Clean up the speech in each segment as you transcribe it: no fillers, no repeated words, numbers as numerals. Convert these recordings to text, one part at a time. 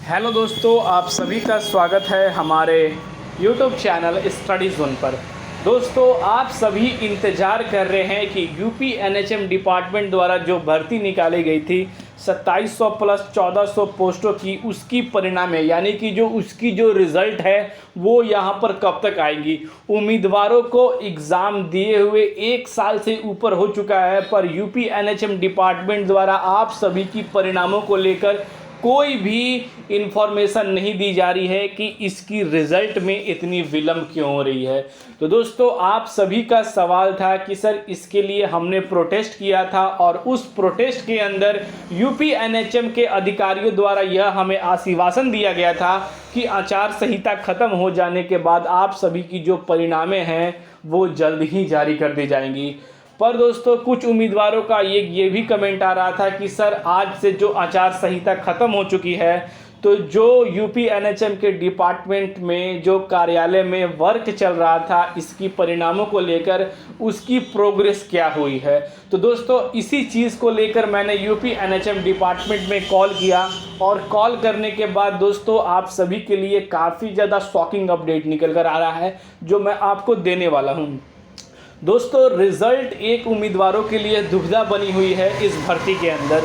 Hello दोस्तों, आप सभी का स्वागत है हमारे YouTube चैनल स्टडी जोन पर। दोस्तों, आप सभी इंतज़ार कर रहे हैं कि यूपी एनएचएम डिपार्टमेंट द्वारा जो भर्ती निकाली गई थी 2700 प्लस 1400 पोस्टों की, उसकी परिणाम है यानी कि उसकी जो रिज़ल्ट है वो यहाँ पर कब तक आएंगी। उम्मीदवारों को एग्ज़ाम दिए हुए 1 साल से ऊपर हो चुका है, पर यूपी एनएचएम डिपार्टमेंट द्वारा आप सभी की परिणामों को लेकर कोई भी इंफॉर्मेशन नहीं दी जा रही है कि इसकी रिज़ल्ट में इतनी विलम्ब क्यों हो रही है। तो दोस्तों, आप सभी का सवाल था कि सर इसके लिए हमने प्रोटेस्ट किया था और उस प्रोटेस्ट के अंदर यूपी एनएचएम के अधिकारियों द्वारा यह हमें आश्वासन दिया गया था कि आचार संहिता ख़त्म हो जाने के बाद आप सभी की जो परिणामें हैं वो जल्द ही जारी कर दी जाएंगी। पर दोस्तों, कुछ उम्मीदवारों का ये भी कमेंट आ रहा था कि सर आज से जो आचार संहिता ख़त्म हो चुकी है, तो जो यूपी एनएचएम के डिपार्टमेंट में जो कार्यालय में वर्क चल रहा था, इसकी परिणामों को लेकर उसकी प्रोग्रेस क्या हुई है। तो दोस्तों, इसी चीज़ को लेकर मैंने यूपी एनएचएम डिपार्टमेंट में कॉल किया और कॉल करने के बाद दोस्तों आप सभी के लिए काफ़ी ज़्यादा शॉकिंग अपडेट निकल कर आ रहा है जो मैं आपको देने वाला हूँ। दोस्तों, रिज़ल्ट एक उम्मीदवारों के लिए दुविधा बनी हुई है इस भर्ती के अंदर।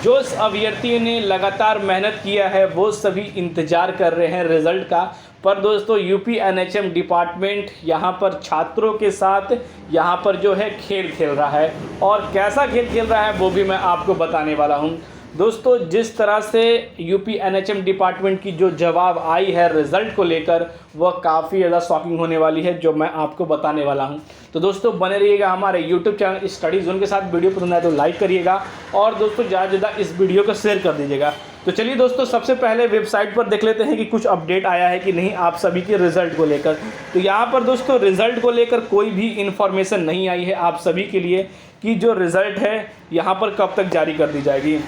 जो अभ्यर्थियों ने लगातार मेहनत किया है वो सभी इंतज़ार कर रहे हैं रिज़ल्ट का। पर दोस्तों, यूपी एनएचएम डिपार्टमेंट यहाँ पर छात्रों के साथ यहाँ पर जो है खेल खेल रहा है, और कैसा खेल खेल रहा है वो भी मैं आपको बताने वाला हूँ। दोस्तों, जिस तरह से यूपी एनएचएम डिपार्टमेंट की जो जवाब आई है रिज़ल्ट को लेकर, वह काफ़ी ज़्यादा शॉकिंग होने वाली है जो मैं आपको बताने वाला हूं। तो दोस्तों, बने रहिएगा हमारे यूट्यूब चैनल स्टडी जोन के साथ। वीडियो पसंद आए तो लाइक करिएगा और दोस्तों ज़्यादा से ज़्यादा इस वीडियो को शेयर कर दीजिएगा। तो चलिए दोस्तों, सबसे पहले वेबसाइट पर देख लेते हैं कि कुछ अपडेट आया है कि नहीं आप सभी के रिज़ल्ट को लेकर। तो यहाँ पर दोस्तों रिज़ल्ट को लेकर कोई भी इन्फॉर्मेशन नहीं आई है आप सभी के लिए कि जो रिज़ल्ट है यहाँ पर कब तक जारी कर दी जाएगी।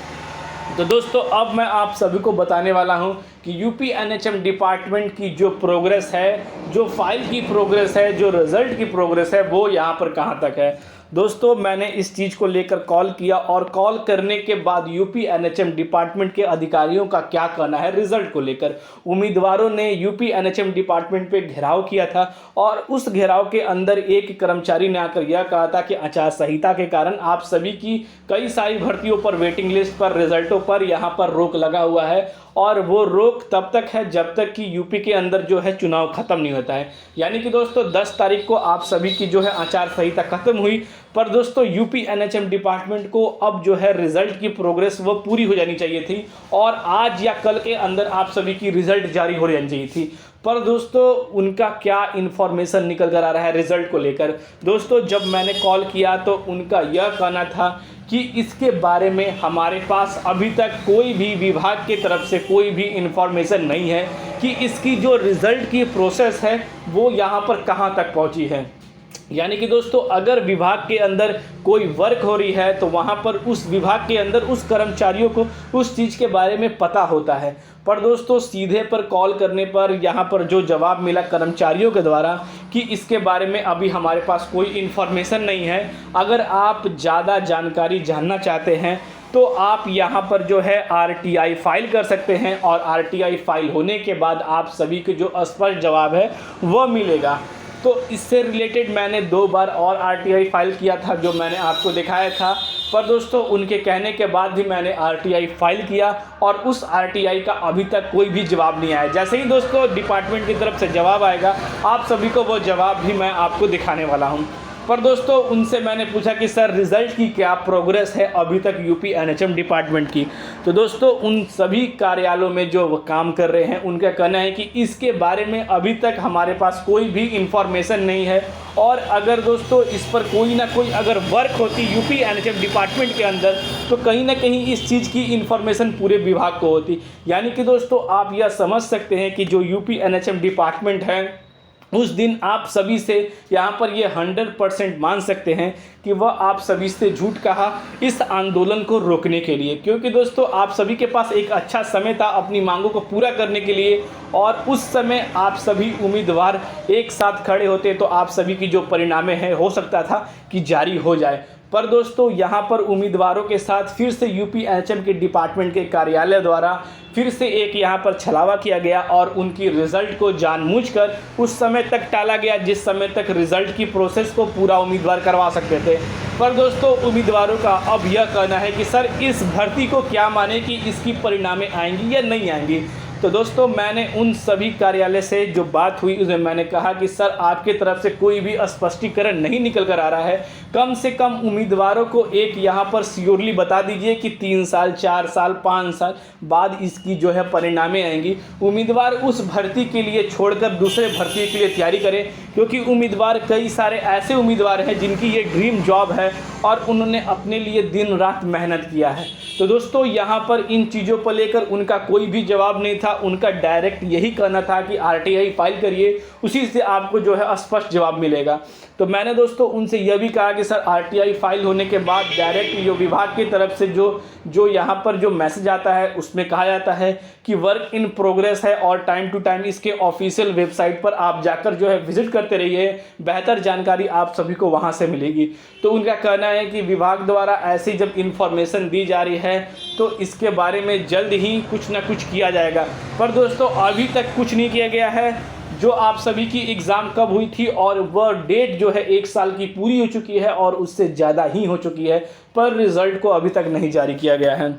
तो दोस्तों, अब मैं आप सभी को बताने वाला हूं कि यूपी एनएचएम डिपार्टमेंट की जो प्रोग्रेस है, जो फाइल की प्रोग्रेस है, जो रिज़ल्ट की प्रोग्रेस है, वो यहां पर कहां तक है। दोस्तों, मैंने इस चीज़ को लेकर कॉल किया और कॉल करने के बाद यूपी एनएचएम डिपार्टमेंट के अधिकारियों का क्या कहना है रिज़ल्ट को लेकर। उम्मीदवारों ने यूपी एनएचएम डिपार्टमेंट पे घेराव किया था और उस घेराव के अंदर एक कर्मचारी ने आकर यह कहा था कि आचार संहिता के कारण आप सभी की कई सारी भर्तियों पर, वेटिंग लिस्ट पर, रिजल्टों पर यहाँ पर रोक लगा हुआ है, और वो रोक तब तक है जब तक कि यूपी के अंदर जो है चुनाव ख़त्म नहीं होता है। यानी कि दोस्तों 10 तारीख को आप सभी की जो है आचार संहिता ख़त्म हुई, पर दोस्तों यूपी एनएचएम डिपार्टमेंट को अब जो है रिज़ल्ट की प्रोग्रेस वो पूरी हो जानी चाहिए थी और आज या कल के अंदर आप सभी की रिज़ल्ट जारी हो जानी चाहिए थी। पर दोस्तों, उनका क्या इन्फॉर्मेशन निकल कर आ रहा है रिज़ल्ट को लेकर। दोस्तों, जब मैंने कॉल किया तो उनका यह कहना था कि इसके बारे में हमारे पास अभी तक कोई भी विभाग की तरफ से कोई भी इन्फॉर्मेशन नहीं है कि इसकी जो रिज़ल्ट की प्रोसेस है वो यहाँ पर कहाँ तक पहुँची है। यानी कि दोस्तों, अगर विभाग के अंदर कोई वर्क हो रही है तो वहाँ पर उस विभाग के अंदर उस कर्मचारियों को उस चीज़ के बारे में पता होता है। पर दोस्तों, सीधे पर कॉल करने पर यहाँ पर जो जवाब मिला कर्मचारियों के द्वारा कि इसके बारे में अभी हमारे पास कोई इन्फॉर्मेशन नहीं है। अगर आप ज़्यादा जानकारी जानना चाहते हैं तो आप यहाँ पर जो है आरटीआई फाइल कर सकते हैं, और आरटीआई फाइल होने के बाद आप सभी को जो स्पष्ट जवाब है वह मिलेगा। तो इससे रिलेटेड मैंने 2 बार और आरटीआई फाइल किया था जो मैंने आपको दिखाया था। पर दोस्तों, उनके कहने के बाद भी मैंने आरटीआई फाइल किया और उस आरटीआई का अभी तक कोई भी जवाब नहीं आया। जैसे ही दोस्तों डिपार्टमेंट की तरफ से जवाब आएगा, आप सभी को वो जवाब भी मैं आपको दिखाने वाला हूँ। पर दोस्तों, उनसे मैंने पूछा कि सर रिज़ल्ट की क्या प्रोग्रेस है अभी तक यूपी एनएचएम डिपार्टमेंट की। तो दोस्तों, उन सभी कार्यालयों में जो काम कर रहे हैं उनका कहना है कि इसके बारे में अभी तक हमारे पास कोई भी इंफॉर्मेशन नहीं है, और अगर दोस्तों इस पर कोई ना कोई अगर वर्क होती यूपी एनएचएम डिपार्टमेंट के अंदर तो कहीं ना कहीं इस चीज़ की इन्फॉर्मेशन पूरे विभाग को होती। यानी कि दोस्तों, आप यह समझ सकते हैं कि जो यूपी एनएचएम डिपार्टमेंट है उस दिन आप सभी से यहाँ पर ये 100% मान सकते हैं कि वह आप सभी से झूठ कहा इस आंदोलन को रोकने के लिए। क्योंकि दोस्तों, आप सभी के पास एक अच्छा समय था अपनी मांगों को पूरा करने के लिए, और उस समय आप सभी उम्मीदवार एक साथ खड़े होते तो आप सभी की जो परिणामें हैं हो सकता था कि जारी हो जाए। पर दोस्तों, यहाँ पर उम्मीदवारों के साथ फिर से यूपी एनएचएम के डिपार्टमेंट के कार्यालय द्वारा फिर से एक यहाँ पर छलावा किया गया और उनकी रिज़ल्ट को जानबूझकर उस समय तक टाला गया जिस समय तक रिज़ल्ट की प्रोसेस को पूरा उम्मीदवार करवा सकते थे। पर दोस्तों उम्मीदवारों का अब यह कहना है कि सर इस भर्ती को क्या माने कि इसकी परिणामें आएंगी या नहीं आएंगी। तो दोस्तों मैंने उन सभी कार्यालय से जो बात हुई उसमें मैंने कहा कि सर आपकी तरफ से कोई भी स्पष्टीकरण नहीं निकल कर आ रहा है। कम से कम उम्मीदवारों को एक यहाँ पर श्योरली बता दीजिए कि 3 साल 4 साल 5 साल बाद इसकी जो है परिणामें आएंगी। उम्मीदवार उस भर्ती के लिए छोड़कर दूसरे भर्ती के लिए तैयारी करें, क्योंकि उम्मीदवार कई सारे ऐसे उम्मीदवार हैं जिनकी ये ड्रीम जॉब है और उन्होंने अपने लिए दिन रात मेहनत किया है। तो दोस्तों यहाँ पर इन चीज़ों पर लेकर उनका कोई भी जवाब नहीं था। उनका डायरेक्ट यही कहना था कि आरटीआई फाइल करिए, उसी से आपको जो है स्पष्ट जवाब मिलेगा। तो मैंने दोस्तों उनसे यह भी कहा कि सर आरटीआई फाइल होने के बाद डायरेक्ट जो विभाग की तरफ से जो यहाँ पर जो मैसेज आता है उसमें कहा जाता है कि वर्क इन प्रोग्रेस है और टाइम टू टाइम इसके ऑफिशियल वेबसाइट पर आप जाकर जो है विजिट करते रहिए, बेहतर जानकारी आप सभी को वहाँ से मिलेगी। तो उनका कहना है कि विभाग द्वारा ऐसी जब इन्फॉर्मेशन दी जा रही है तो इसके बारे में जल्द ही कुछ ना कुछ किया जाएगा। पर दोस्तों अभी तक कुछ नहीं किया गया है। जो आप सभी की एग्ज़ाम कब हुई थी और वह डेट जो है 1 साल की पूरी हो चुकी है और उससे ज़्यादा ही हो चुकी है, पर रिज़ल्ट को अभी तक नहीं जारी किया गया है।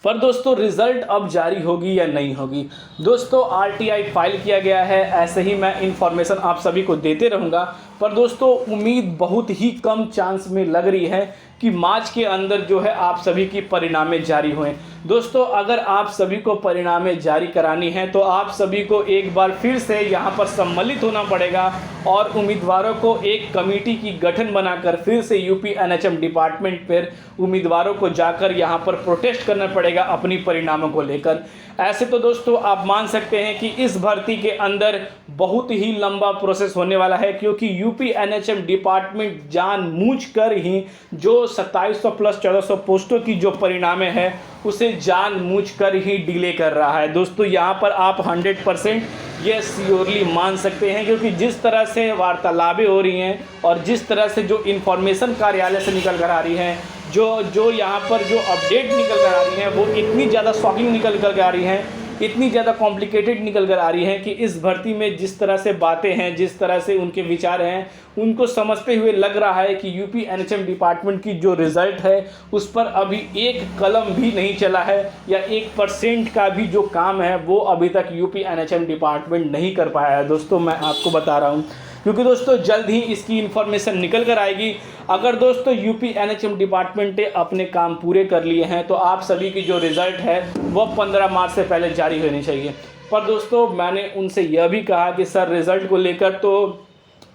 पर दोस्तों रिज़ल्ट अब जारी होगी या नहीं होगी। दोस्तों आरटीआई फाइल किया गया है, ऐसे ही मैं इन्फॉर्मेशन आप सभी को देते रहूँगा। पर दोस्तों उम्मीद बहुत ही कम चांस में लग रही है कि मार्च के अंदर जो है आप सभी की परिणामें जारी हुए। दोस्तों अगर आप सभी को परिणामें जारी करानी है तो आप सभी को एक बार फिर से यहाँ पर सम्मिलित होना पड़ेगा और उम्मीदवारों को एक कमेटी की गठन बनाकर फिर से यूपी एनएचएम डिपार्टमेंट पर उम्मीदवारों को जाकर यहाँ पर प्रोटेस्ट करना पड़ेगा अपनी परिणामों को लेकर। ऐसे तो दोस्तों आप मान सकते हैं कि इस भर्ती के अंदर बहुत ही लंबा प्रोसेस होने वाला है, क्योंकि यूपी एनएचएम डिपार्टमेंट जानबूझकर ही जो 2700 प्लस 1400 पोस्टों की जो परिणामें हैं उसे जानबूझकर ही डिले कर रहा है। दोस्तों यहाँ पर आप 100% ये श्योरली मान सकते हैं, क्योंकि जिस तरह से वार्तालापें हो रही हैं और जिस तरह से जो इन्फॉर्मेशन कार्यालय से निकल कर आ रही हैं, जो यहाँ पर जो अपडेट निकल कर आ रही हैं वो इतनी ज़्यादा शॉकिंग निकल कर आ रही हैं, इतनी ज़्यादा कॉम्प्लिकेटेड निकल कर आ रही हैं कि इस भर्ती में जिस तरह से बातें हैं, जिस तरह से उनके विचार हैं, उनको समझते हुए लग रहा है कि यूपी एनएचएम डिपार्टमेंट की जो रिज़ल्ट है उस पर अभी एक कलम भी नहीं चला है या 1% का भी जो काम है वो अभी तक यूपी एनएचएम डिपार्टमेंट नहीं कर पाया है। दोस्तों मैं आपको बता रहा हूँ, क्योंकि दोस्तों जल्द ही इसकी इन्फॉर्मेशन निकल कर आएगी। अगर दोस्तों यूपी एनएचएम डिपार्टमेंट ने अपने काम पूरे कर लिए हैं तो आप सभी की जो रिज़ल्ट है वह 15 मार्च से पहले जारी होनी चाहिए। पर दोस्तों मैंने उनसे यह भी कहा कि सर रिज़ल्ट को लेकर तो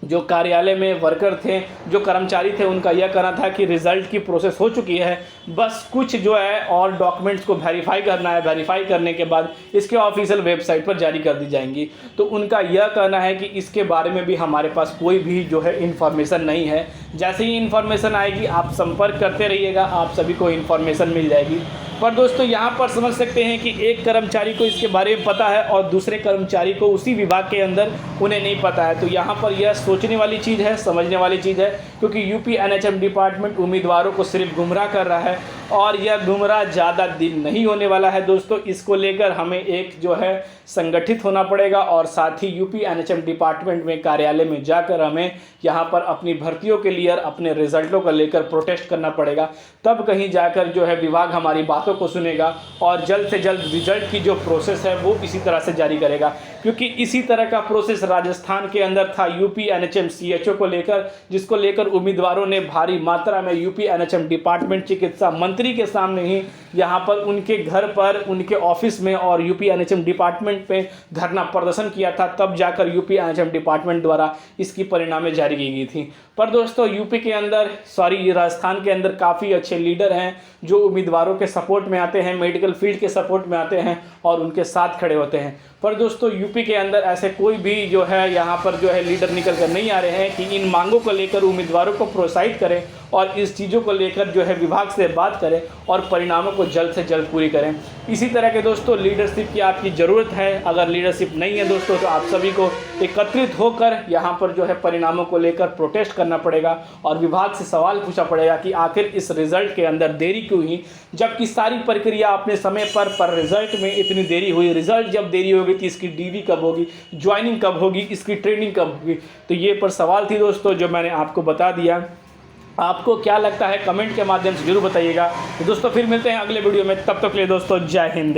जो कार्यालय में वर्कर थे, जो कर्मचारी थे, उनका यह कहना था कि रिज़ल्ट की प्रोसेस हो चुकी है, बस कुछ जो है और डॉक्यूमेंट्स को वेरीफाई करना है, वेरीफाई करने के बाद इसके ऑफिशियल वेबसाइट पर जारी कर दी जाएंगी। तो उनका यह कहना है कि इसके बारे में भी हमारे पास कोई भी जो है इन्फॉर्मेशन नहीं है। जैसे ही इन्फॉर्मेशन आएगी आप संपर्क करते रहिएगा, आप सभी को इन्फॉर्मेशन मिल जाएगी। पर दोस्तों यहाँ पर समझ सकते हैं कि एक कर्मचारी को इसके बारे में पता है और दूसरे कर्मचारी को उसी विभाग के अंदर उन्हें नहीं पता है। तो यहाँ पर यह सोचने वाली चीज़ है, समझने वाली चीज़ है, क्योंकि यूपी एनएचएम डिपार्टमेंट उम्मीदवारों को सिर्फ गुमराह कर रहा है और यह गुमराह ज़्यादा दिन नहीं होने वाला है। दोस्तों इसको लेकर हमें एक जो है संगठित होना पड़ेगा और साथ ही यूपी एनएचएम डिपार्टमेंट में कार्यालय में जाकर हमें यहाँ पर अपनी भर्तियों के लिए अपने रिजल्टों को लेकर प्रोटेस्ट करना पड़ेगा। तब कहीं जाकर जो है विभाग हमारी बातों को सुनेगा और जल्द से जल्द रिजल्ट की जो प्रोसेस है वो इसी तरह से जारी करेगा, क्योंकि इसी तरह का प्रोसेस राजस्थान के अंदर था यूपी एनएचएम सीएचओ को लेकर, जिसको लेकर उम्मीदवारों ने भारी मात्रा में यूपी एनएचएम डिपार्टमेंट चिकित्सा मंत्री के सामने ही यहाँ पर उनके घर पर, उनके ऑफिस में और यूपी एनएचएम डिपार्टमेंट पे धरना प्रदर्शन किया था। तब जाकर यूपी एनएचएम डिपार्टमेंट द्वारा इसकी परिणामें जारी की गई थी। पर दोस्तों यूपी के अंदर राजस्थान के अंदर काफ़ी अच्छे लीडर हैं जो उम्मीदवारों के सपोर्ट में आते हैं, मेडिकल फील्ड के सपोर्ट में आते हैं और उनके साथ खड़े होते हैं। पर दोस्तों यूपी के अंदर ऐसे कोई भी जो है यहाँ पर जो है लीडर निकल कर नहीं आ रहे हैं कि इन मांगों को लेकर उम्मीदवारों को प्रोत्साहित करें और इस चीज़ों को लेकर जो है विभाग से बात करें और परिणामों को जल्द से जल्द पूरी करें। इसी तरह के दोस्तों लीडरशिप की आपकी ज़रूरत है। अगर लीडरशिप नहीं है दोस्तों तो आप सभी को एकत्रित होकर यहाँ पर जो है परिणामों को लेकर प्रोटेस्ट करना पड़ेगा और विभाग से सवाल पूछना पड़ेगा कि आखिर इस रिज़ल्ट के अंदर देरी क्यों हुई, जबकि सारी प्रक्रिया अपने समय पर रिज़ल्ट में इतनी देरी हुई। रिज़ल्ट जब देरी होगी तो इसकी डीवी कब होगी, ज्वाइनिंग कब होगी, इसकी ट्रेनिंग कब होगी। तो ये पर सवाल थी दोस्तों जो मैंने आपको बता दिया। आपको क्या लगता है कमेंट के माध्यम से जरूर बताइएगा। तो दोस्तों फिर मिलते हैं अगले वीडियो में, तब तक के लिए दोस्तों जय हिंद।